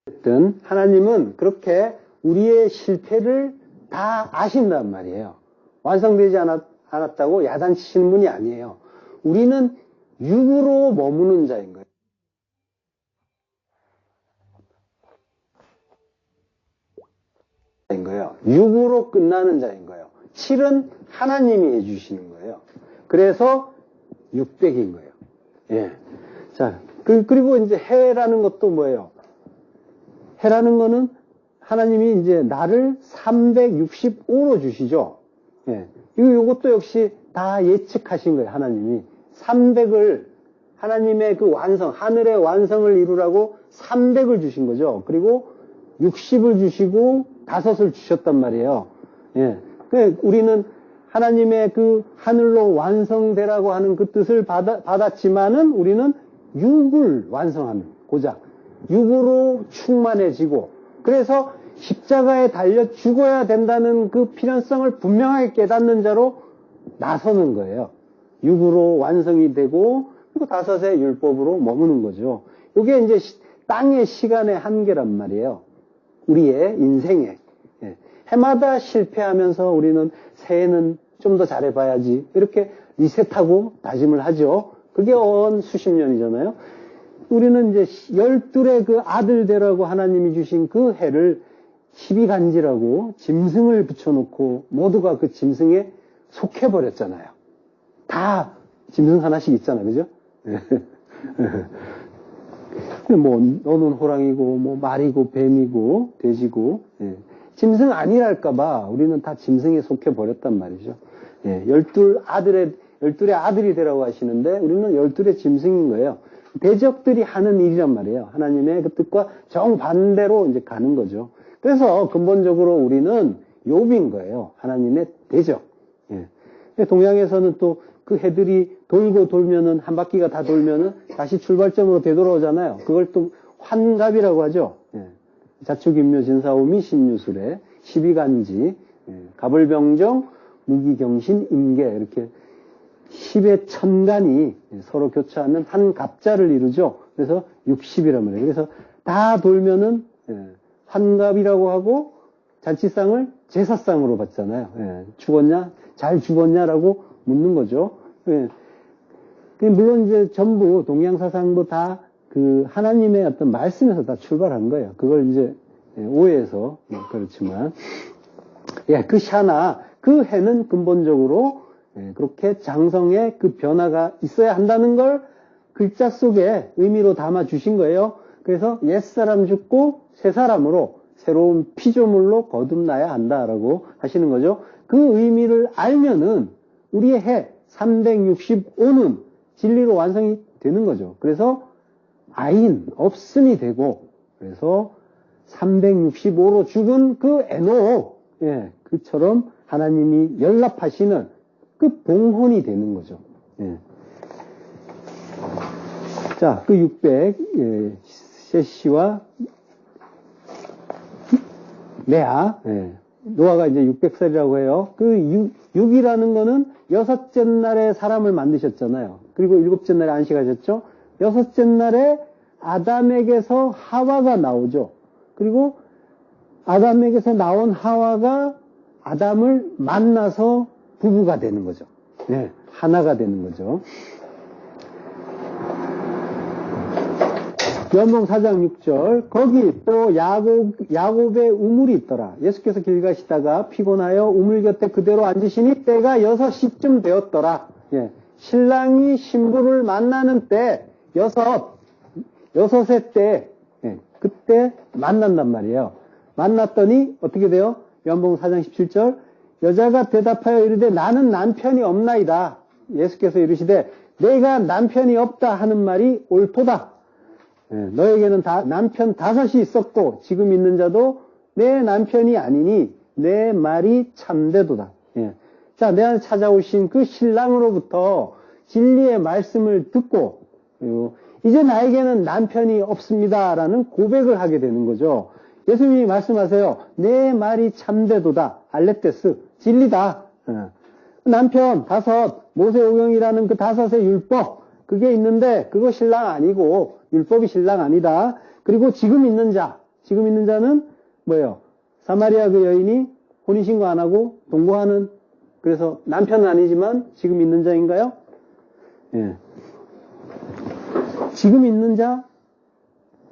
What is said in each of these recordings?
어쨌든 하나님은 그렇게 우리의 실패를 다 아신단 말이에요. 완성되지 않았다고 야단치시는 분이 아니에요. 우리는 육으로 머무는 자인 거예요. 육으로 끝나는 자인 거예요. 7은 하나님이 해주시는 거예요. 그래서 600인 거예요. 예. 자, 그리고 이제 해라는 것도 뭐예요? 해라는 거는 하나님이 이제 나를 365로 주시죠. 예. 이것도 역시 다 예측하신 거예요, 하나님이. 300을, 하나님의 그 완성, 하늘의 완성을 이루라고 300을 주신 거죠. 그리고 60을 주시고 5을 주셨단 말이에요. 예. 우리는 하나님의 그 하늘로 완성되라고 하는 그 뜻을 받았지만은 우리는 6을 완성하는, 고작. 6으로 충만해지고, 그래서 십자가에 달려 죽어야 된다는 그 필연성을 분명하게 깨닫는 자로 나서는 거예요. 6으로 완성이 되고, 그리고 5의 율법으로 머무는 거죠. 이게 이제 땅의 시간의 한계란 말이에요. 우리의 인생에. 예. 해마다 실패하면서 우리는 새해는 좀 더 잘해봐야지. 이렇게 리셋하고 다짐을 하죠. 그게 수십 년이잖아요. 우리는 이제 12의 그 아들 되라고 하나님이 주신 그 해를 12간지라고 짐승을 붙여놓고 모두가 그 짐승에 속해버렸잖아요. 다 짐승 하나씩 있잖아요. 그죠? 뭐, 너는 호랑이고, 뭐, 말이고, 뱀이고, 돼지고, 예. 짐승 아니랄까봐 우리는 다 짐승에 속해버렸단 말이죠. 예. 12의 아들이 되라고 하시는데 우리는 12의 짐승인 거예요. 대적들이 하는 일이란 말이에요. 하나님의 그 뜻과 정반대로 이제 가는 거죠. 그래서 근본적으로 우리는 욥인 거예요. 하나님의 대적. 예. 동양에서는 또 그 해들이 돌고 돌면은, 한 바퀴가 다 돌면은 다시 출발점으로 되돌아오잖아요. 그걸 또 환갑이라고 하죠. 예. 자축인묘 진사오미 신유술에 12간지, 예. 갑을병정, 무기경신, 임계, 이렇게 10의 천간이 서로 교차하는 한 갑자를 이루죠. 그래서 60이란 말이에요. 그래서 다 돌면은 환갑이라고 하고 잔치상을 제사상으로 받잖아요. 예. 죽었냐? 잘 죽었냐라고 묻는 거죠. 예. 물론 이제 전부 동양사상도 다 그 하나님의 어떤 말씀에서 다 출발한 거예요. 그걸 이제 오해해서 그렇지만, 예, 그 샤나, 그 해는 근본적으로 그렇게 장성의 그 변화가 있어야 한다는 걸 글자 속에 의미로 담아 주신 거예요. 그래서 옛사람 죽고 새사람으로 새로운 피조물로 거듭나야 한다라고 하시는 거죠. 그 의미를 알면은 우리의 해 365는 진리로 완성이 되는 거죠. 그래서 아인, 없음이 되고, 그래서 365로 죽은 그 에노, 예, 그처럼 하나님이 연락하시는 그 봉헌이 되는 거죠. 예. 자, 그 600, 예, 셋시와 레아, 예, 노아가 이제 600살이라고 해요. 그 6이라는 거는 6째 날에 사람을 만드셨잖아요. 그리고 7째 날에 안식하셨죠. 6째 날에 아담에게서 하와가 나오죠. 그리고 아담에게서 나온 하와가 아담을 만나서 부부가 되는 거죠. 네, 하나가 되는 거죠. 요한복음 4장 6절, 거기 또 야곱의 우물이 있더라. 예수께서 길 가시다가 피곤하여 우물 곁에 그대로 앉으시니 때가 6시쯤 되었더라. 예, 신랑이 신부를 만나는 때, 여섯의 때, 예, 그때 만난단 말이에요. 만났더니 어떻게 돼요? 요한복음 4장 17절, 여자가 대답하여 이르되 나는 남편이 없나이다. 예수께서 이르시되 내가 남편이 없다 하는 말이 옳도다. 예, 너에게는 남편 5이 있었고 지금 있는 자도 내 남편이 아니니 내 말이 참되도다. 예. 자, 내 안에 찾아오신 그 신랑으로부터 진리의 말씀을 듣고 이제 나에게는 남편이 없습니다라는 고백을 하게 되는 거죠. 예수님이 말씀하세요. 내 말이 참되도다. 알레테스, 진리다. 남편 5, 모세오경이라는 그 5의 율법, 그게 있는데 그거 신랑 아니고 율법이 신랑 아니다. 그리고 지금 있는 자, 지금 있는 자는 뭐예요? 사마리아 그 여인이 혼인신고 안 하고 동거하는, 그래서 남편은 아니지만 지금 있는 자인가요? 예. 지금 있는 자,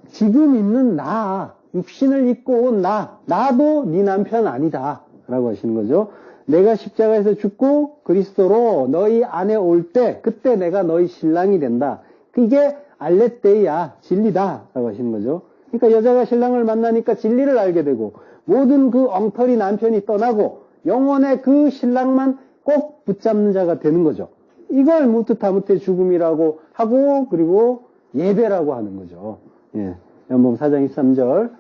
지금 있는 나, 육신을 입고 온 나도 네 남편 아니다 라고 하시는 거죠. 내가 십자가에서 죽고 그리스도로 너희 안에 올 때, 그때 내가 너희 신랑이 된다. 그게 알레테이야, 진리다 라고 하시는 거죠. 그러니까 여자가 신랑을 만나니까 진리를 알게 되고, 모든 그 엉터리 남편이 떠나고 영혼의 그 신랑만 꼭 붙잡는 자가 되는 거죠. 이걸 무트타무트의 죽음이라고 하고, 그리고 예배라고 하는 거죠. 예. 요한복음 4장 23절.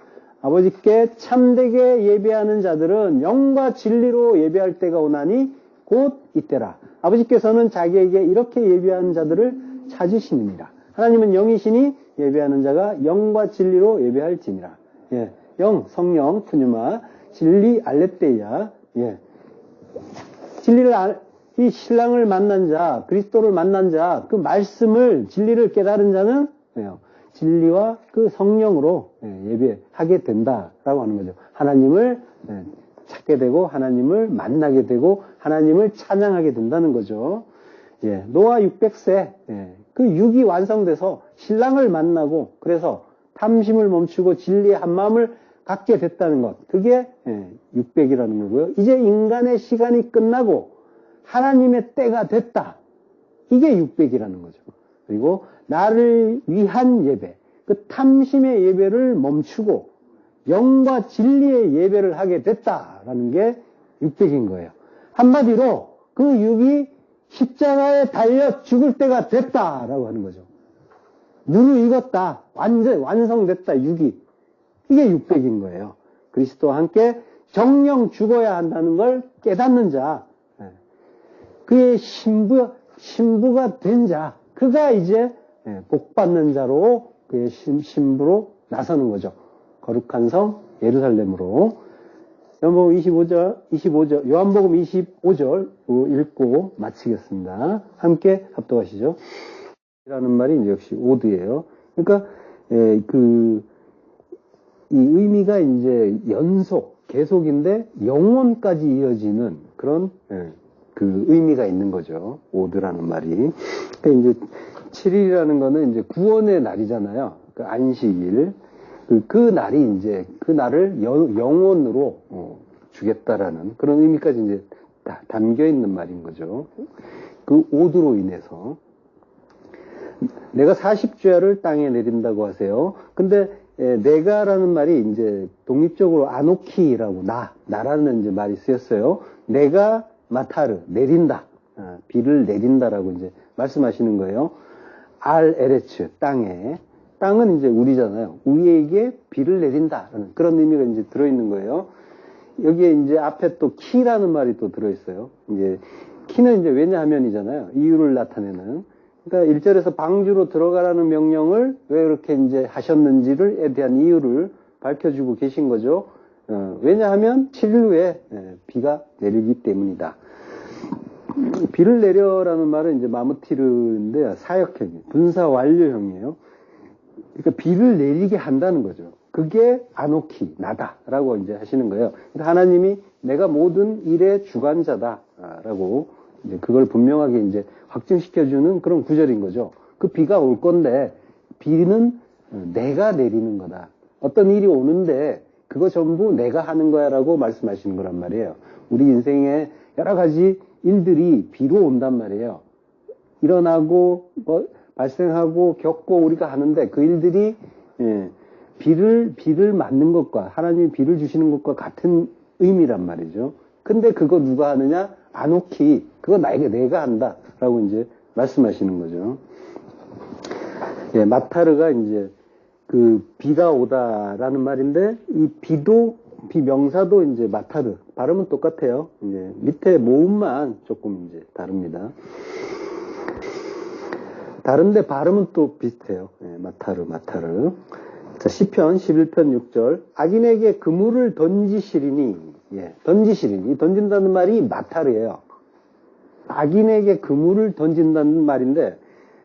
아버지께 참되게 예배하는 자들은 영과 진리로 예배할 때가 오나니 곧 이때라. 아버지께서는 자기에게 이렇게 예배하는 자들을 찾으시느니라. 하나님은 영이시니 예배하는 자가 영과 진리로 예배할지니라. 예. 영, 성령, 푸뉴마, 진리, 알레테이야. 예. 진리를 이 신랑을 만난 자, 그리스도를 만난 자, 그 말씀을, 진리를 깨달은 자는 뭐예요? 진리와 그 성령으로 예배하게 된다라고 하는 거죠. 하나님을 찾게 되고, 하나님을 만나게 되고, 하나님을 찬양하게 된다는 거죠. 예, 노아 600세, 그 육이 완성돼서 신랑을 만나고, 그래서 탐심을 멈추고 진리의 한 마음을 갖게 됐다는 것. 그게 600이라는 거고요. 이제 인간의 시간이 끝나고 하나님의 때가 됐다. 이게 600이라는 거죠. 그리고 나를 위한 예배, 그 탐심의 예배를 멈추고 영과 진리의 예배를 하게 됐다라는 게 600인 거예요. 한마디로 그 육이 십자가에 달려 죽을 때가 됐다라고 하는 거죠. 무르익었다. 완성됐다. 육이. 이게 600인 거예요. 그리스도와 함께 정령 죽어야 한다는 걸 깨닫는 자, 그의 신부가 된 자, 그가 이제 복받는 자로 그의 신부로 나서는 거죠. 거룩한 성 예루살렘으로. 요한복음 25절, 요한복음 25절 읽고 마치겠습니다. 함께 합독하시죠. 라는 말이 이제 역시 오드예요. 그러니까 이 의미가 이제 계속인데 영원까지 이어지는 그런 그 의미가 있는 거죠. 오드라는 말이. 그러니까 이제 7일이라는 거는 이제 구원의 날이잖아요. 그 안식일. 그 날이 이제 그 날을 영원으로 주겠다라는 그런 의미까지 이제 다 담겨 있는 말인 거죠. 그 오드로 인해서 내가 40주야를 땅에 내린다고 하세요. 근데 내가라는 말이 이제 독립적으로 아노키라고 나라는 이제 말이 쓰였어요. 내가 마타르 내린다, 비를 내린다라고 이제 말씀하시는 거예요. 알 에레츠 땅은 이제 우리잖아요. 우리에게 비를 내린다라는 그런 의미가 이제 들어있는 거예요. 여기에 이제 앞에 또 키라는 말이 또 들어있어요. 이제 키는 이제 왜냐하면이잖아요. 이유를 나타내는. 그러니까 1절에서 방주로 들어가라는 명령을 왜 그렇게 이제 하셨는지에 대한 이유를 밝혀주고 계신 거죠. 왜냐하면 7일 후에 비가 내리기 때문이다. 비를 내려라는 말은 이제 마무티르인데 사역형이에요. 분사 완료형이에요. 그러니까 비를 내리게 한다는 거죠. 그게 아노키, 나다라고 이제 하시는 거예요. 그러니까 하나님이 내가 모든 일의 주관자다라고 이제 그걸 분명하게 이제 확증시켜주는 그런 구절인 거죠. 그 비가 올 건데 비는 내가 내리는 거다. 어떤 일이 오는데 그거 전부 내가 하는 거야라고 말씀하시는 거란 말이에요. 우리 인생에 여러 가지 일들이 비로 온단 말이에요. 일어나고 발생하고 겪고 우리가 하는데 그 일들이 비를 맞는 것과 하나님이 비를 주시는 것과 같은 의미란 말이죠. 근데 그거 누가 하느냐? 아노키, 그거 내가 한다라고 이제 말씀하시는 거죠. 예, 마타르가 이제 그 비가 오다라는 말인데 이 비 명사도 이제 마타르 발음은 똑같아요. 이제 밑에 모음만 조금 이제 다릅니다. 다른데 발음은 또 비슷해요. 예, 마타르. 자, 시편 11편 6절. 악인에게 그물을 던지시리니, 던지시리니. 던진다는 말이 마타르예요. 악인에게 그물을 던진다는 말인데,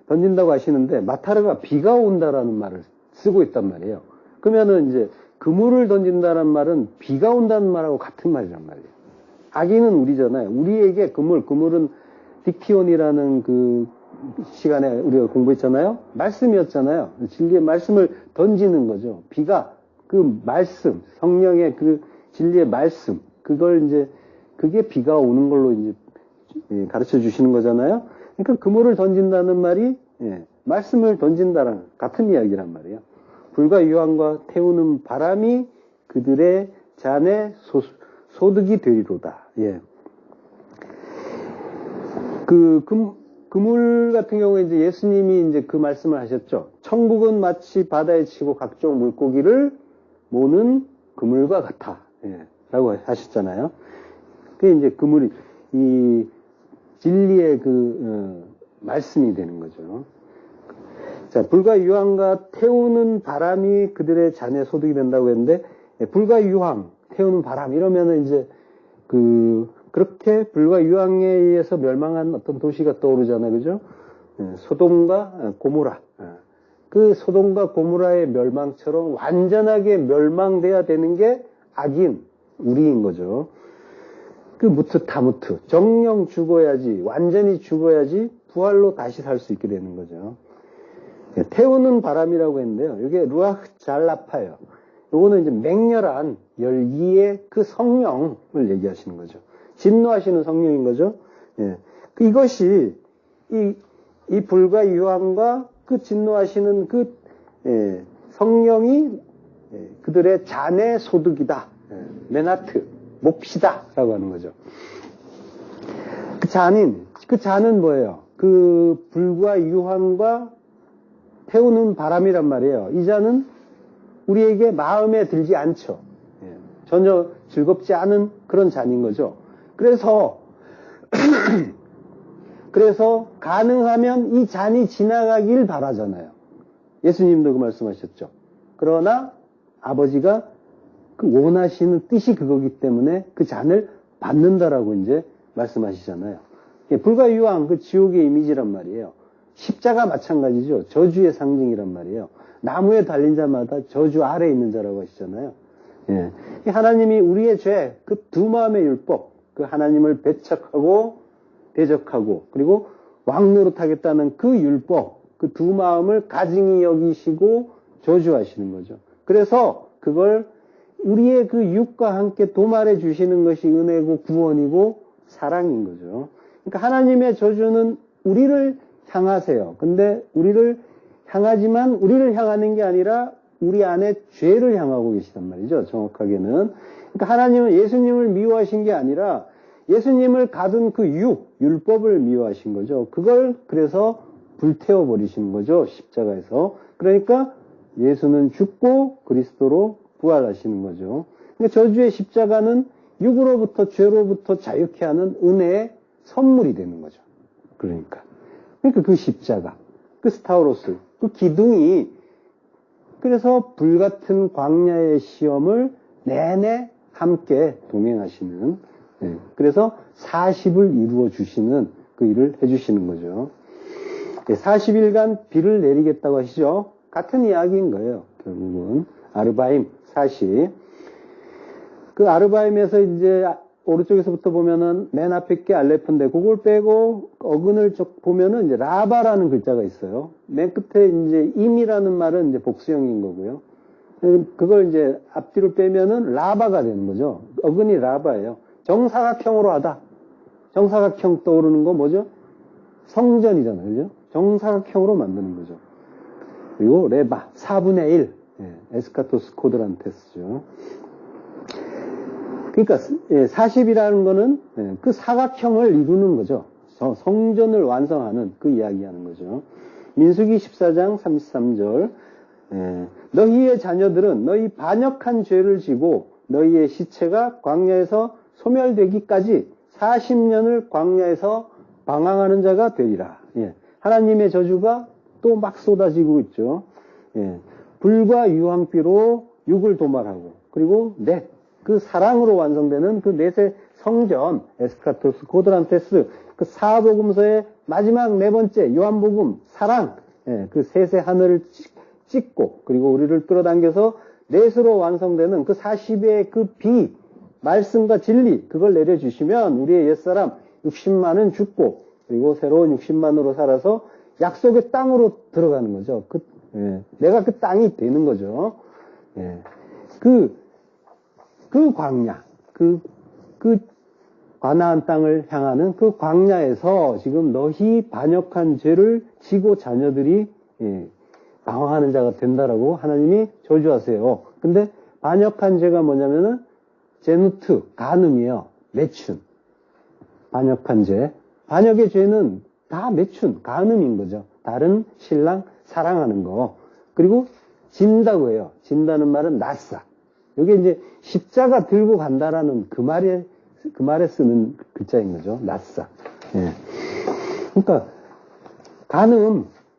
던진다고 하시는데, 마타르가 비가 온다라는 말을 쓰고 있단 말이에요. 그러면은 이제 그물을 던진다는 말은 비가 온다는 말하고 같은 말이란 말이에요. 아기는 우리잖아요. 우리에게 그물은 딕티온이라는 그 시간에 우리가 공부했잖아요. 말씀이었잖아요. 진리의 말씀을 던지는 거죠. 비가 그 말씀, 성령의 그 진리의 말씀, 그게 비가 오는 걸로 이제 가르쳐 주시는 거잖아요. 그러니까 그물을 던진다는 말이 말씀을 던진다는 같은 이야기란 말이에요. 불과 유황과 태우는 바람이 그들의 잔에 소득이 되리로다. 예. 그물 같은 경우에 이제 예수님이 이제 그 말씀을 하셨죠. 천국은 마치 바다에 치고 각종 물고기를 모는 그물과 같아. 예. 라고 하셨잖아요. 그게 이제 그물이, 이 진리의 말씀이 되는 거죠. 자, 불과 유황과 태우는 바람이 그들의 잔에 소득이 된다고 했는데, 불과 유황, 태우는 바람, 이러면은 이제, 그렇게 불과 유황에 의해서 멸망한 어떤 도시가 떠오르잖아요. 그죠? 소돔과 고모라. 그 소돔과 고모라의 멸망처럼 완전하게 멸망돼야 되는 게 악인, 우리인 거죠. 그 무트타무트. 정령 죽어야지, 완전히 죽어야지 부활로 다시 살 수 있게 되는 거죠. 태우는 바람이라고 했는데요. 이게 루아흐 잘라파예요. 요거는 이제 맹렬한 열기의 그 성령을 얘기하시는 거죠. 진노하시는 성령인 거죠. 예. 이것이 이 불과 유황과 그 진노하시는 성령이 그들의 잔의 소득이다. 메나트, 몫이다라고 하는 거죠. 그 잔은 뭐예요? 그 불과 유황과 태우는 바람이란 말이에요. 이 잔은 우리에게 마음에 들지 않죠. 전혀 즐겁지 않은 그런 잔인 거죠. 그래서 가능하면 이 잔이 지나가길 바라잖아요. 예수님도 그 말씀하셨죠. 그러나 아버지가 그 원하시는 뜻이 그거기 때문에 그 잔을 받는다라고 이제 말씀하시잖아요. 불과 유황, 그 지옥의 이미지란 말이에요. 십자가 마찬가지죠. 저주의 상징이란 말이에요. 나무에 달린 자마다 저주 아래에 있는 자라고 하시잖아요. 예. 하나님이 우리의 죄, 그 두 마음의 율법, 그 하나님을 배척하고 대적하고 그리고 왕노릇하겠다는 그 율법, 그 두 마음을 가증히 여기시고 저주하시는 거죠. 그래서 그걸 우리의 그 육과 함께 도말해 주시는 것이 은혜고 구원이고 사랑인 거죠. 그러니까 하나님의 저주는 우리를 향하세요. 근데 우리를 향하는 게 아니라 우리 안에 죄를 향하고 계시단 말이죠. 정확하게는. 그러니까 하나님은 예수님을 미워하신 게 아니라 예수님을 가둔 그 율법을 미워하신 거죠. 그걸 그래서 불태워 버리시는 거죠. 십자가에서. 그러니까 예수는 죽고 그리스도로 부활하시는 거죠. 그러니까 저주의 십자가는 육으로부터 죄로부터 자유케 하는 은혜의 선물이 되는 거죠. 그러니까 그 십자가, 그 스타우로스, 그 기둥이 그래서 불같은 광야의 시험을 내내 함께 동행하시는, 그래서 40을 이루어 주시는 그 일을 해주시는 거죠. 40일간 비를 내리겠다고 하시죠. 같은 이야기인 거예요. 결국은 아르바임 40. 그 아르바임에서 이제 오른쪽에서부터 보면은 맨 앞에 게 알레프인데 그걸 빼고 어근을 쭉 보면은 이제 라바라는 글자가 있어요. 맨 끝에 이제 임이라는 말은 이제 복수형인 거고요. 그걸 이제 앞뒤로 빼면은 라바가 되는 거죠. 어근이 라바예요. 정사각형으로 하다. 정사각형 떠오르는 거 뭐죠? 성전이잖아요. 그죠? 정사각형으로 만드는 거죠. 그리고 레바 4분의 1. 에스카토스 코드란테스죠. 그러니까 40이라는 거는 그 사각형을 이루는 거죠. 성전을 완성하는 그 이야기하는 거죠. 민수기 14장 33절 너희의 자녀들은 너희 반역한 죄를 지고 너희의 시체가 광야에서 소멸되기까지 40년을 광야에서 방황하는 자가 되리라. 하나님의 저주가 또 막 쏟아지고 있죠. 불과 유황비로 육을 도말하고 그리고 그 사랑으로 완성되는 그 넷의 성전, 에스카토스, 코드란테스, 그 사복음서의 마지막 네 번째, 요한복음, 사랑, 그 셋의 하늘을 찍고, 그리고 우리를 끌어당겨서 넷으로 완성되는 그 40의 그 비, 말씀과 진리, 그걸 내려주시면 우리의 옛사람 60만은 죽고, 그리고 새로운 60만으로 살아서 약속의 땅으로 들어가는 거죠. 내가 그 땅이 되는 거죠. 예. 그 광야, 가나안 땅을 향하는 그 광야에서 지금 너희 반역한 죄를 지고 자녀들이 방황하는 자가 된다라고 하나님이 저주하세요. 근데 반역한 죄가 뭐냐면은 제누트, 간음이에요. 매춘. 반역한 죄. 반역의 죄는 다 매춘, 간음인 거죠. 다른 신랑 사랑하는 거. 그리고 진다고 해요. 진다는 말은 낫사. 이게 이제 십자가 들고 간다라는 그 말에 쓰는 글자인 거죠. 낫사. 예. 그러니까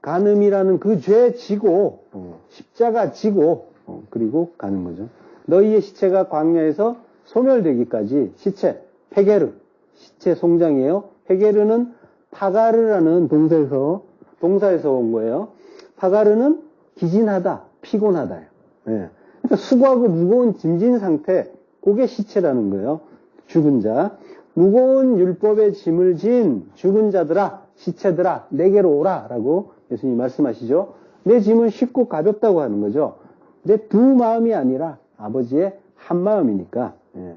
간음이라는 그 죄 지고 십자가 지고 그리고 가는 거죠. 너희의 시체가 광야에서 소멸되기까지 시체 페게르 시체 송장이에요. 페게르는 파가르라는 동사에서 온 거예요. 파가르는 기진하다, 피곤하다요. 예. 그러니까 수고하고 무거운 짐진 상태, 그게 시체라는 거예요. 죽은 자. 무거운 율법의 짐을 진 죽은 자들아, 시체들아, 내게로 오라 라고 예수님이 말씀하시죠. 내 짐은 쉽고 가볍다고 하는 거죠. 내 두 마음이 아니라 아버지의 한 마음이니까. 예.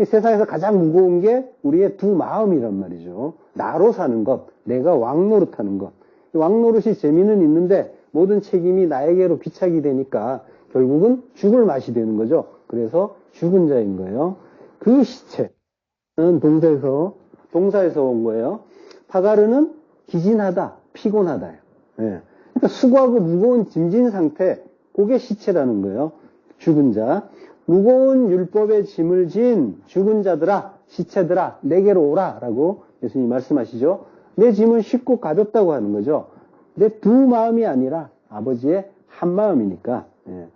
세상에서 가장 무거운 게 우리의 두 마음이란 말이죠. 나로 사는 것, 내가 왕노릇하는 것. 왕노릇이 재미는 있는데 모든 책임이 나에게로 귀착이 되니까 결국은 죽을 맛이 되는 거죠. 그래서 죽은 자인 거예요. 그 시체는 동사에서 온 거예요. 파가르는 기진하다, 피곤하다요. 예. 그러니까 수고하고 무거운 짐진 상태, 그게 시체라는 거예요. 죽은 자. 무거운 율법의 짐을 진 죽은 자들아, 시체들아, 내게로 오라 라고 예수님이 말씀하시죠. 내 짐은 쉽고 가볍다고 하는 거죠. 내 두 마음이 아니라 아버지의 한 마음이니까. 예.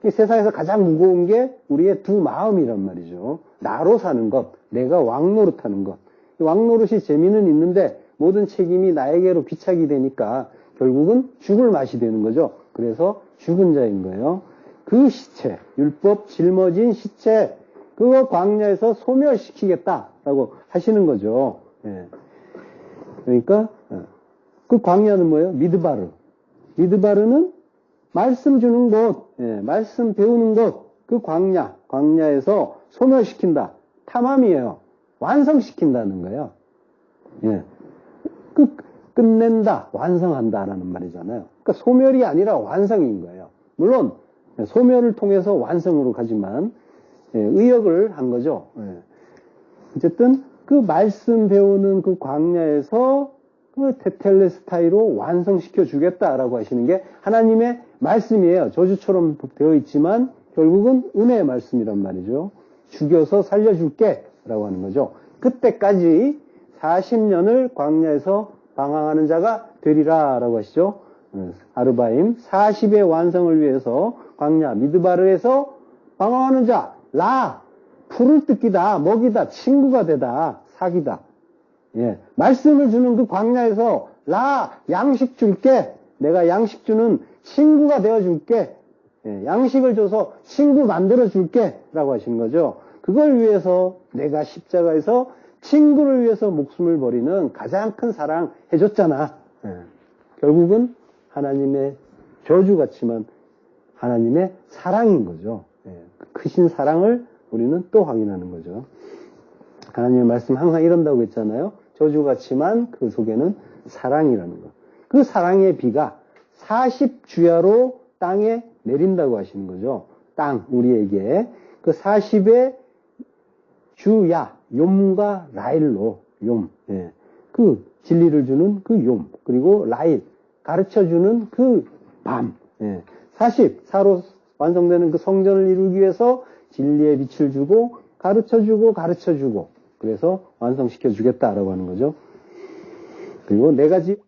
세상에서 가장 무거운 게 우리의 두 마음이란 말이죠. 나로 사는 것, 내가 왕노릇하는 것. 왕노릇이 재미는 있는데 모든 책임이 나에게로 귀착이 되니까 결국은 죽을 맛이 되는 거죠. 그래서 죽은 자인 거예요. 그 시체, 율법 짊어진 시체, 그거 광야에서 소멸시키겠다라고 하시는 거죠. 예. 그러니까 그 광야는 뭐예요? 미드바르. 미드바르는 말씀 주는 곳, 예, 말씀 배우는 곳, 그 광야에서 소멸시킨다. 탐함이에요. 완성시킨다는 거예요. 예. 끝낸다, 완성한다라는 말이잖아요. 그러니까 소멸이 아니라 완성인 거예요. 물론 소멸을 통해서 완성으로 가지만 의역을 한 거죠. 어쨌든 그 말씀 배우는 그 광야에서 그 테텔레스타이로 완성시켜 주겠다라고 하시는 게 하나님의 말씀이에요. 저주처럼 되어 있지만 결국은 은혜의 말씀이란 말이죠. 죽여서 살려줄게 라고 하는 거죠. 그때까지 40년을 광야에서 방황하는 자가 되리라 라고 하시죠. 아르바임 40의 완성을 위해서 광야 미드바르에서 방황하는 자 풀을 뜯기다, 먹이다, 친구가 되다, 사귀다. 예, 말씀을 주는 그 광야에서 양식 줄게. 내가 양식 주는 친구가 되어줄게. 예, 양식을 줘서 친구 만들어줄게 라고 하시는 거죠. 그걸 위해서 내가 십자가에서 친구를 위해서 목숨을 버리는 가장 큰 사랑 해줬잖아. 예, 결국은 하나님의 저주 같지만 하나님의 사랑인 거죠. 예, 크신 사랑을 우리는 또 확인하는 거죠. 하나님의 말씀 항상 이런다고 했잖아요. 저주 같지만 그 속에는 사랑이라는 것. 그 사랑의 비가 40주야로 땅에 내린다고 하시는 거죠. 땅, 우리에게. 그 40의 주야, 욤과 라일로, 욤. 예. 그 진리를 주는 그 욤. 그리고 라일, 가르쳐주는 그 밤. 예. 44로 완성되는 그 성전을 이루기 위해서 진리의 빛을 주고, 가르쳐주고, 그래서 완성시켜 주겠다라고 하는 거죠. 그리고 네 가지